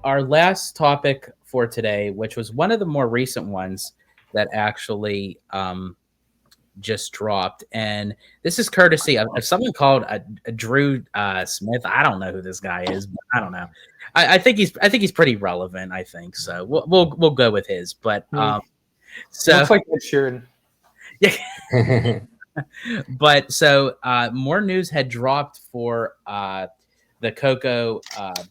our last topic for today, which was one of the more recent ones that actually just dropped, and this is courtesy of someone called Drew Smith. I don't know who this guy is, but I don't know. I think he's pretty relevant. I think so. We'll go with his. But so looks like Ed Sheeran. Yeah. But so more news had dropped for the Coco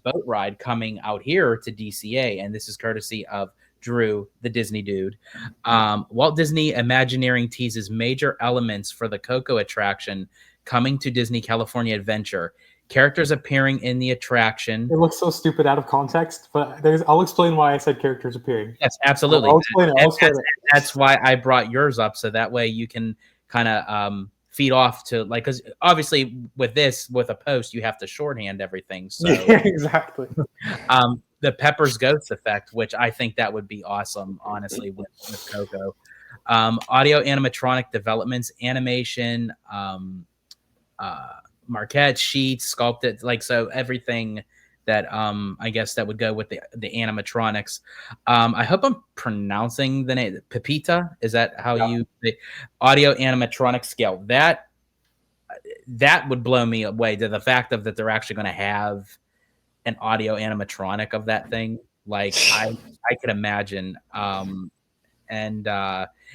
boat ride coming out here to DCA, and this is courtesy of Drew, the Disney dude. Walt Disney Imagineering teases major elements for the Coco attraction coming to Disney California Adventure. Characters appearing in the attraction. It looks so stupid out of context, but I'll explain why I said characters appearing. Yes, absolutely. I'll explain it. That's why I brought yours up, so that way you can kind of feed off to, like, because obviously with a post you have to shorthand everything. So yeah, exactly. The Pepper's Ghost effect, which I think that would be awesome, honestly, with Coco. Audio animatronic developments, animation, marquette sheets, sculpted, like, so everything that I guess that would go with the animatronics. I hope I'm pronouncing the name Pepita. Is that how you the audio animatronic scale? That would blow me away, to the fact of that they're actually going to have an audio animatronic of that thing. Like I could imagine. And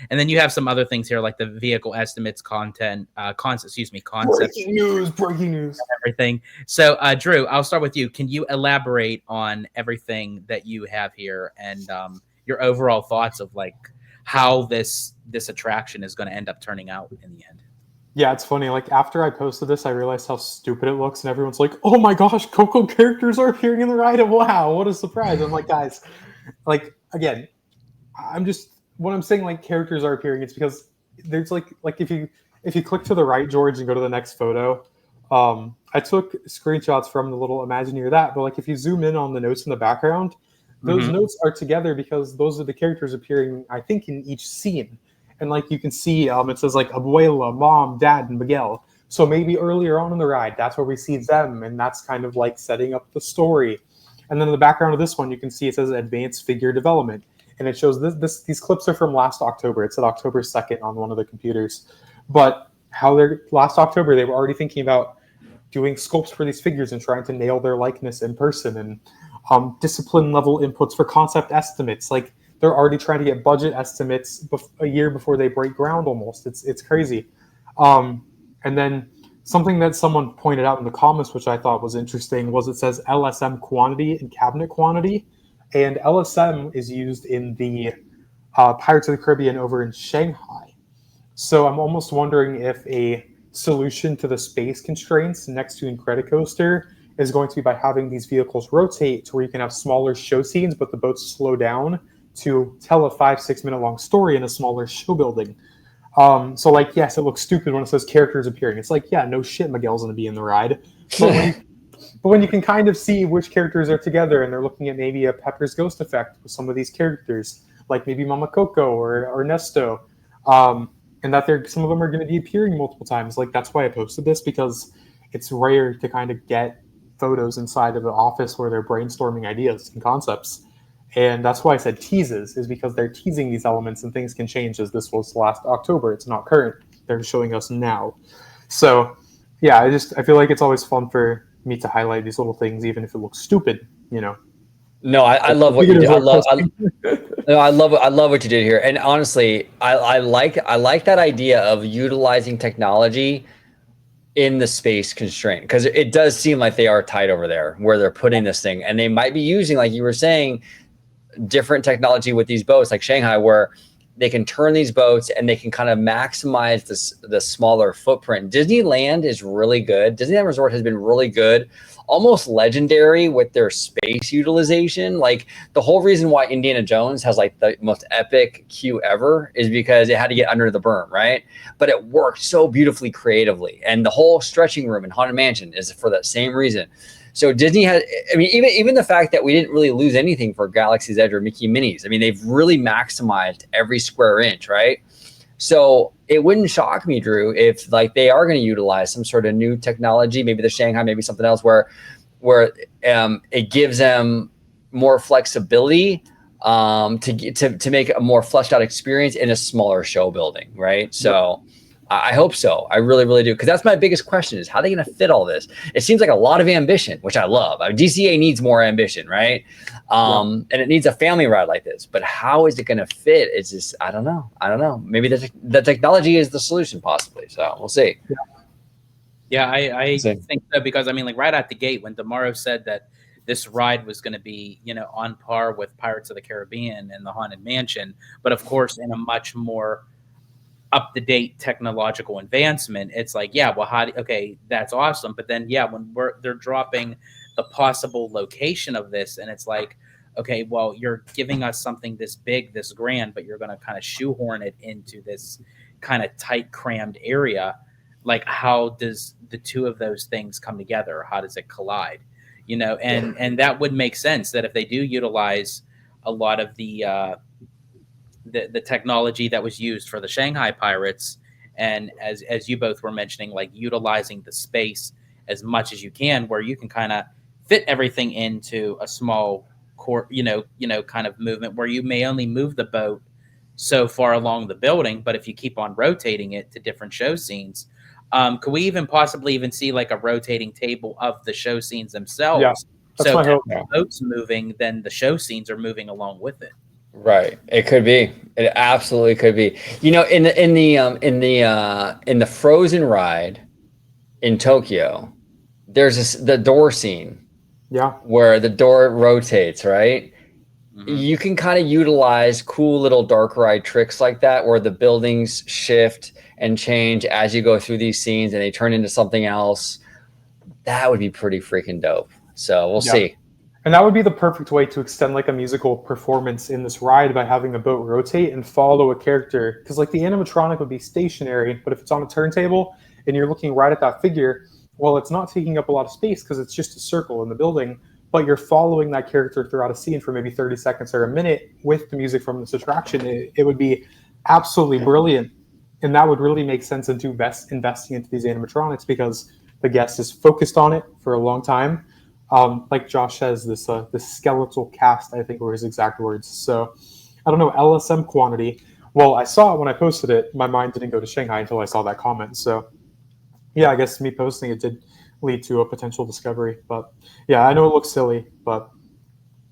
then you have some other things here, like the vehicle estimates, concept. Breaking news. Everything. So, Drew, I'll start with you. Can you elaborate on everything that you have here and your overall thoughts of, like, how this attraction is going to end up turning out in the end? Yeah, it's funny. Like, after I posted this, I realized how stupid it looks, and everyone's like, "Oh my gosh, Coco characters are appearing in the ride! Wow, what a surprise!" I'm like, guys, like, again, when I'm saying, like, characters are appearing, it's because there's like if you click to the right, George, and go to the next photo, I took screenshots from the little Imagineer that, but, like, if you zoom in on the notes in the background, those notes are together because those are the characters appearing, I think, in each scene. And, like, you can see, it says, like, Abuela, Mom, Dad, and Miguel. So maybe earlier on in the ride, that's where we see them, and that's kind of like setting up the story. And then in the background of this one, you can see it says Advanced Figure Development. And it shows these clips are from last October. It said October 2nd on one of the computers. But last October, they were already thinking about doing sculpts for these figures and trying to nail their likeness in person, and discipline level inputs for concept estimates. Like, they're already trying to get budget estimates a year before they break ground almost. It's crazy. And then something that someone pointed out in the comments, which I thought was interesting, was it says LSM quantity and cabinet quantity. And LSM is used in the Pirates of the Caribbean over in Shanghai. So I'm almost wondering if a solution to the space constraints next to Incredicoaster is going to be by having these vehicles rotate to where you can have smaller show scenes, but the boats slow down to tell a 5-6 minute long story in a smaller show building. So, like, yes, it looks stupid when it says characters appearing. It's like, yeah, no shit, Miguel's going to be in the ride. But when you can kind of see which characters are together, and they're looking at maybe a Pepper's Ghost effect with some of these characters, like maybe Mama Coco or Ernesto, and that some of them are going to be appearing multiple times. Like, that's why I posted this, because it's rare to kind of get photos inside of an office where they're brainstorming ideas and concepts. And that's why I said teases, is because they're teasing these elements, and things can change, as this was last October. It's not current. They're showing us now. So, yeah, I feel like it's always fun for me to highlight these little things, even if it looks stupid, you know. No, I love what you did. I love what you did here. And honestly, I like that idea of utilizing technology in the space constraint, because it does seem like they are tight over there where they're putting this thing, and they might be using, like you were saying, different technology with these boats, like Shanghai, where they can turn these boats and they can kind of maximize the smaller footprint. Disneyland is really good. Disneyland Resort has been really good, almost legendary with their space utilization. Like, the whole reason why Indiana Jones has, like, the most epic queue ever is because it had to get under the berm, right? But it worked so beautifully creatively. And the whole stretching room in Haunted Mansion is for that same reason. So Disney has, I mean, even the fact that we didn't really lose anything for Galaxy's Edge or Mickey Minis. I mean, they've really maximized every square inch, right? So it wouldn't shock me, Drew, if, like, they are going to utilize some sort of new technology, maybe the Shanghai, maybe something else, where it gives them more flexibility to make a more fleshed out experience in a smaller show building, right? So I hope so. I really, really do. Because that's my biggest question is how are they going to fit all this? It seems like a lot of ambition, which I love. I mean, DCA needs more ambition, right? And it needs a family ride like this. But how is it going to fit? It's just, I don't know. Maybe the technology is the solution possibly. So we'll see. Yeah, I think so, because I mean, like right out the gate when Damaro said that this ride was going to be, on par with Pirates of the Caribbean and the Haunted Mansion, but of course in a much more up-to-date technological advancement, it's like, yeah, well, okay, that's awesome. But then, yeah, when they're dropping the possible location of this, and it's like, okay, well, you're giving us something this big, this grand, but you're going to kind of shoehorn it into this kind of tight, crammed area. Like, how does the two of those things come together? How does it collide? And that would make sense that if they do utilize a lot of the technology that was used for the Shanghai Pirates, and as you both were mentioning, like utilizing the space as much as you can, where you can kind of fit everything into a small kind of movement, where you may only move the boat so far along the building, but if you keep on rotating it to different show scenes, could we even possibly even see like a rotating table of the show scenes themselves? Yeah, that's so my hope. if the boat's moving, then the show scenes are moving along with it. Right. It could be. It absolutely could be. In the Frozen ride in Tokyo, there's the door scene. Yeah. Where the door rotates, right? Mm-hmm. You can kind of utilize cool little dark ride tricks like that, where the buildings shift and change as you go through these scenes and they turn into something else. That would be pretty freaking dope. So we'll see. And that would be the perfect way to extend like a musical performance in this ride, by having the boat rotate and follow a character. Because like the animatronic would be stationary, but if it's on a turntable and you're looking right at that figure, well, it's not taking up a lot of space because it's just a circle in the building, but you're following that character throughout a scene for maybe 30 seconds or a minute with the music from this attraction. It would be absolutely brilliant. And that would really make sense into investing into these animatronics, because the guest is focused on it for a long time. Like Josh says, this skeletal cast, I think were his exact words. So I don't know, LSM quantity. Well, I saw it when I posted it. My mind didn't go to Shanghai until I saw that comment. So yeah, I guess me posting it did lead to a potential discovery. But yeah, I know it looks silly, but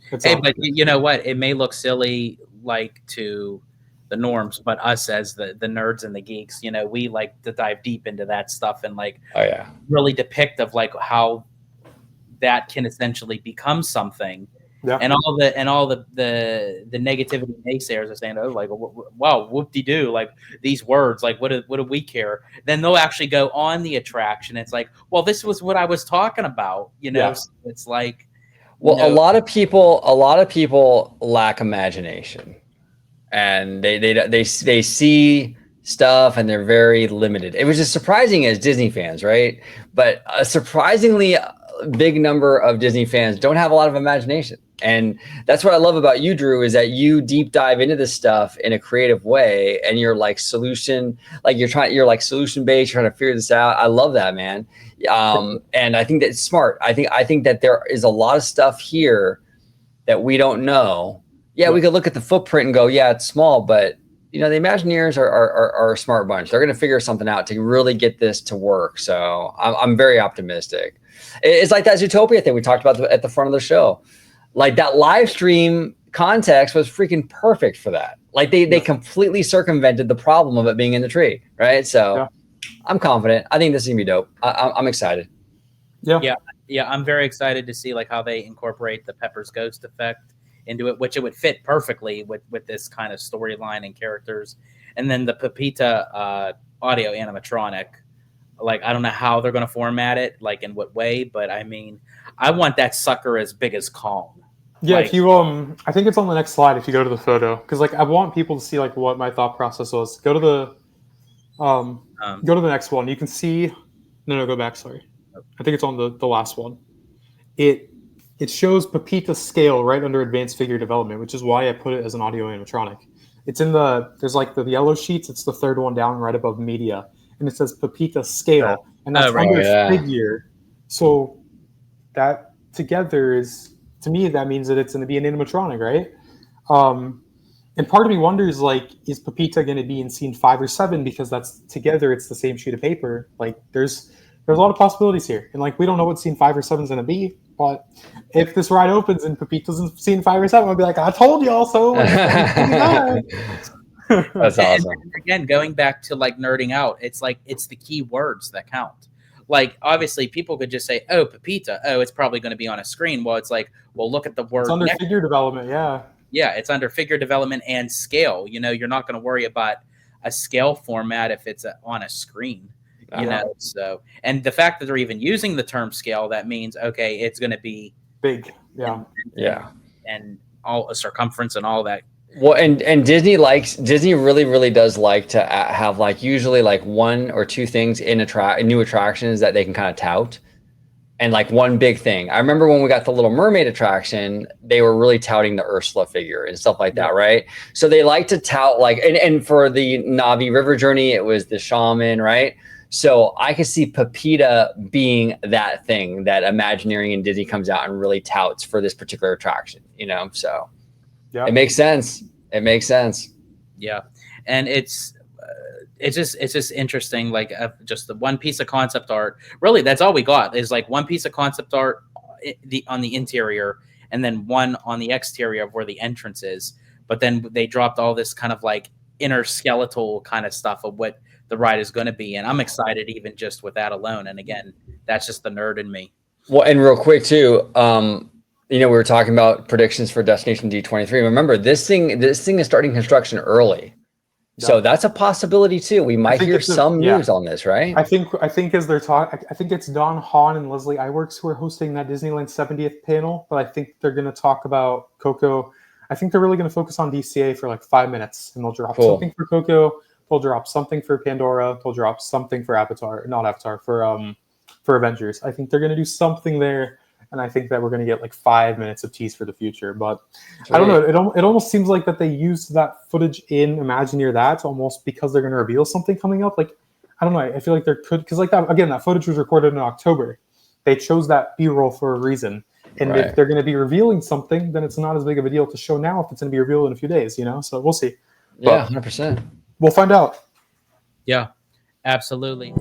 but you know what? It may look silly like to the norms, but us as the nerds and the geeks, we like to dive deep into that stuff and like really depict of like how that can essentially become something. Yeah. And all the negativity naysayers are saying, oh, like, wow, whoop-de-doo, like these words, like what do we care? Then they'll actually go on the attraction. It's like, well, this was what I was talking about, So it's like, well, a lot of people lack imagination, and they see stuff and they're very limited. It was just surprising as Disney fans, right? But surprisingly big number of Disney fans don't have a lot of imagination. And that's what I love about you, Drew, is that you deep dive into this stuff in a creative way, and you're like solution based, you're trying to figure this out. I love that, man. And I think that's smart. I think that there is a lot of stuff here that we don't know. Yeah, we could look at the footprint and go, yeah, it's small, but the Imagineers are a smart bunch. They're going to figure something out to really get this to work. So I'm very optimistic. It's like that Zootopia thing we talked about at the front of the show. Like that live stream context was freaking perfect for that. Like they completely circumvented the problem of it being in the tree, right? So I'm confident. I think this is gonna be dope. I'm excited. Yeah. I'm very excited to see like how they incorporate the Pepper's Ghost effect into it, which it would fit perfectly with this kind of storyline and characters. And then the Pepita audio animatronic. Like, I don't know how they're going to format it, like in what way, but I mean, I want that sucker as big as Kong. Yeah, if you I think it's on the next slide if you go to the photo, because like I want people to see like what my thought process was. Go to the go to the next one. You can see go back, sorry. I think it's on the last one. It shows Pepita's scale right under advanced figure development, which is why I put it as an audio animatronic. It's in there's like the yellow sheets, it's the third one down right above media. And it says Pepita scale, and that's under figure. So that together is to me, that means that it's going to be an animatronic, right? And part of me wonders, like, is Pepita going to be in scene 5 or 7? Because that's together, it's the same sheet of paper. Like, there's a lot of possibilities here, and like, we don't know what scene 5 or 7 is going to be. But if this ride opens and Pepita's in scene 5 or 7, I'll be like, I told y'all so. Like, that's awesome. And again, going back to like nerding out, it's like it's the key words that count. Like, obviously, people could just say, "Oh, Pepita. Oh, it's probably going to be on a screen." Well, it's like, well, look at the word. It's under figure development, yeah. Yeah, it's under figure development and scale. You know, you're not going to worry about a scale format if it's on a screen. You know, so, and the fact that they're even using the term scale, that means, okay, it's going to be big. Yeah. And all a circumference and all that. Well, and Disney really does like to have like usually like 1 or 2 things in new attractions that they can kind of tout. And like one big thing, I remember when we got the Little Mermaid attraction, they were really touting the Ursula figure and stuff like that, right? So they like to tout like, and for the Na'vi River Journey, it was the shaman, right? So I could see Pepita being that thing that Imagineering and Disney comes out and really touts for this particular attraction, you know? So it makes sense. It makes sense. Yeah, and it's just interesting. Like just the one piece of concept art. Really, that's all we got is like one piece of concept art on the interior, and then one on the exterior of where the entrance is. But then they dropped all this kind of like inner skeletal kind of stuff of what the ride is going to be, and I'm excited even just with that alone. And again, that's just the nerd in me. Well, and real quick too, you know, we were talking about predictions for Destination D23. Remember, this thing is starting construction early. So that's a possibility too. We might hear some news on this, right? I think as they're talking, I think it's Don Hahn and Leslie Iwerks who are hosting that Disneyland 70th panel, but I think they're going to talk about Coco. I think they're really going to focus on DCA for like 5 minutes, and they'll drop something for Coco. They'll drop something for Pandora. They'll drop something for for Avengers. I think they're going to do something there. And I think that we're going to get like 5 minutes of tease for the future. But I don't know. It almost seems like that they used that footage in Imagineer that's almost because they're going to reveal something coming up. Like, I don't know. I feel like there could, because like that, again, that footage was recorded in October. They chose that B-roll for a reason. And if they're going to be revealing something, then it's not as big of a deal to show now if it's going to be revealed in a few days, you know? So we'll see. Yeah, 100%. We'll find out. Yeah, absolutely.